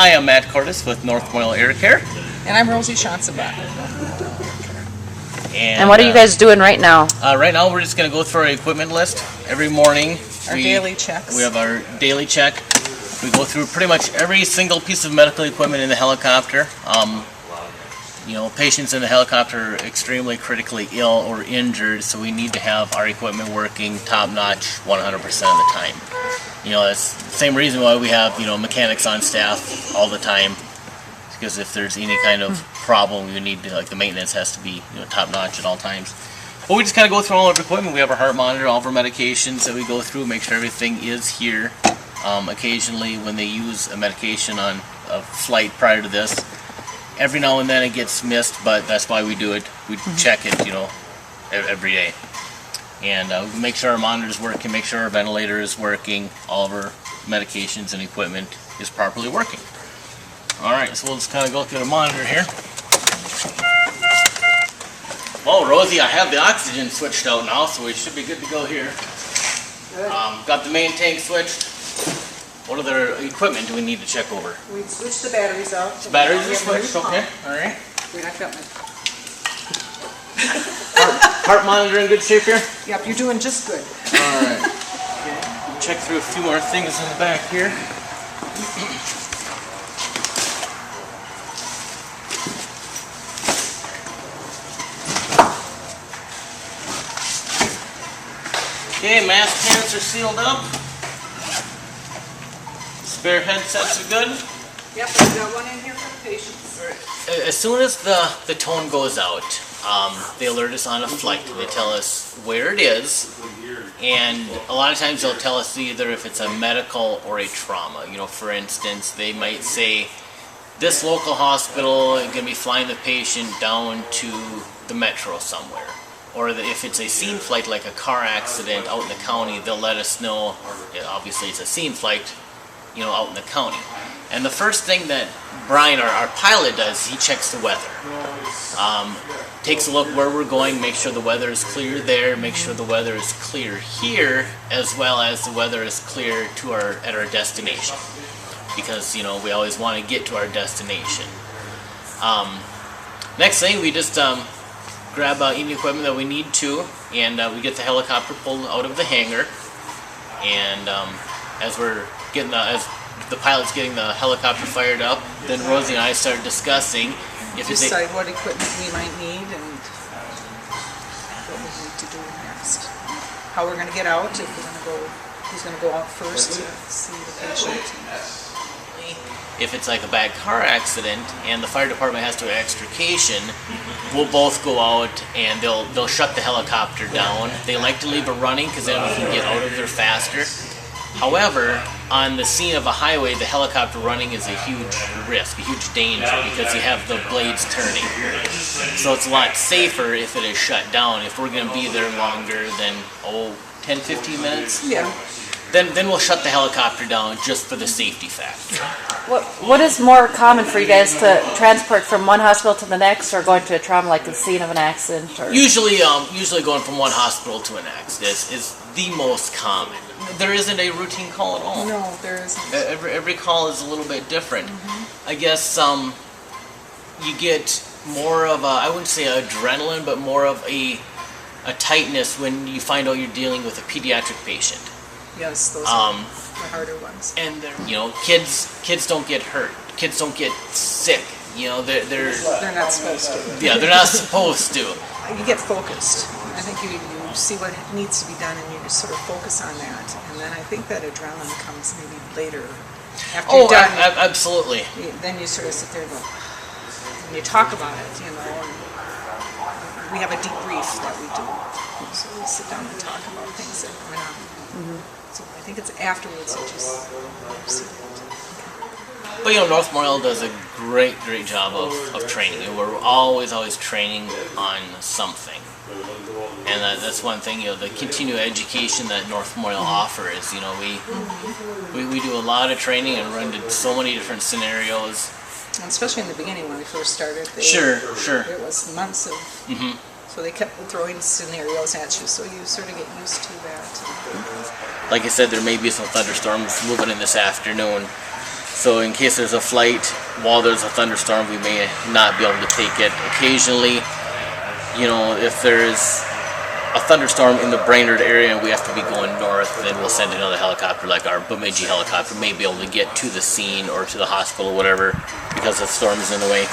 Hi, I'm Matt Cordes with North Memorial Air Care. And I'm Rosie Shantzabat. And what are you guys doing right now? Right now we're just going to go through our equipment list. Every morning Our daily checks. we have our daily check. We go through pretty much every single piece of medical equipment in the helicopter. You know, patients in the helicopter are extremely critically ill or injured, so we need to have our equipment working top-notch 100% of the time. You know, that's the same reason why we have, you know, mechanics on staff all the time, because if there's any kind of problem, we need to, like, the maintenance has to be, you know, top-notch at all times. But we just kind of go through all of our equipment. We have our heart monitor, all of our medications that we go through, make sure everything is here. Occasionally, when they use a medication on a flight prior to this, every now and then it gets missed, but that's why we do it. We check it, you know, every day. And we make sure our monitor is working, make sure our ventilator is working, all of our medications and equipment is properly working. Alright, so we'll just kind of go through the monitor here. Oh, Rosie, I have the oxygen switched out now, so we should be good to go here. Got the main tank switched. What other equipment do we need to check over? We switched the batteries out. The batteries are switched, okay, alright. Wait, I've got my... Heart monitor in good shape here? Yep, you're doing just good. Alright. Okay. Check through a few more things in the back here. Okay, mask pants are sealed up. Spare headsets are good. Yep, I've got one in here for the patients. As soon as the tone goes out, they alert us on a flight. They tell us where it is, and a lot of times they'll tell us either if it's a medical or a trauma. You know, for instance, they might say, this local hospital is going to be flying the patient down to the metro somewhere. Or that if it's a scene flight, like a car accident out in the county, they'll let us know, obviously it's a scene flight, you know, out in the county. And the first thing that Brian, our pilot, does, he checks the weather. Takes a look where we're going, make sure the weather is clear there, make sure the weather is clear here, as well as the weather is clear to at our destination. Because, you know, we always want to get to our destination. Next thing, we just grab any equipment that we need to, and we get the helicopter pulled out of the hangar. And as we're getting as the pilot's getting the helicopter fired up, then Rosie and I start discussing if decide what equipment we might need and what we need to do next. How we're going to get out, if we're going to go, who's going to go out first to see the patient. If it's like a bad car accident and the fire department has to do extrication, we'll both go out and they'll shut the helicopter down. They like to leave it running because then we can get out of there faster. However, on the scene of a highway, the helicopter running is a huge risk, a huge danger, because you have the blades turning. So it's a lot safer if it is shut down. If we're going to be there longer than, 10-15 minutes? Yeah. Then we'll shut the helicopter down just for the safety factor. What is more common for you guys to transport from one hospital to the next, or going to a trauma like the scene of an accident? Or? Usually going from one hospital to an accident is the most common. There isn't a routine call at all. No, there isn't. Every call is a little bit different. I guess you get more of a, I wouldn't say adrenaline, but more of a tightness when you find out you're dealing with a pediatric patient. Yes, those are the harder ones. And you know, kids don't get hurt. Kids don't get sick. You know, they're not supposed to. Yeah, they're not supposed to. You get focused. I think you see what needs to be done, and you just sort of focus on that. And then I think that adrenaline comes maybe later after you're done. Absolutely. Then you sort of sit there and go, and you talk about it, you know. And we have a debrief that we do. So we sit down and talk about things that went on. So I think it's afterwards that you see that. But you know, North Memorial does a great job of training. We're always training on something. And that's one thing, you know, the continuing education that North Memorial offers. You know, we do a lot of training and run into so many different scenarios. And especially in the beginning when we first started. Sure. It was months of... So they kept throwing scenarios at you, so you sort of get used to that. Like I said, there may be some thunderstorms moving in this afternoon. So in case there's a flight while there's a thunderstorm, we may not be able to take it. Occasionally, you know, if there's a thunderstorm in the Brainerd area and we have to be going north, then we'll send another helicopter, like our Bemidji helicopter may be able to get to the scene or to the hospital or whatever because the storm is in the way.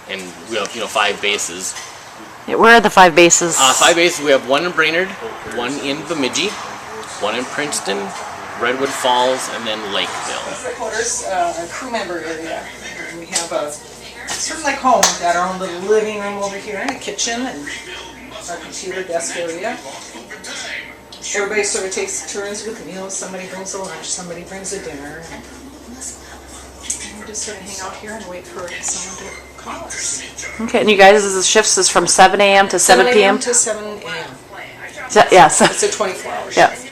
And we have, you know, 5 bases. Yeah, where are the 5 bases? 5 bases, we have one in Brainerd, one in Bemidji, one in Princeton, Redwood Falls, and then Lakeville. Headquarters, a crew member area. And we have a sort of like home. We've got our own little living room over here and a kitchen and our computer desk area. Everybody sort of takes turns with meals. Somebody brings a lunch, somebody brings a dinner. And we just sort of hang out here and wait for someone to call us. Okay, and you guys, the shifts is from 7 a.m. to 7 p.m.? 7 a.m. to 7 a.m. Yes. It's a 24-hour shift. Yeah.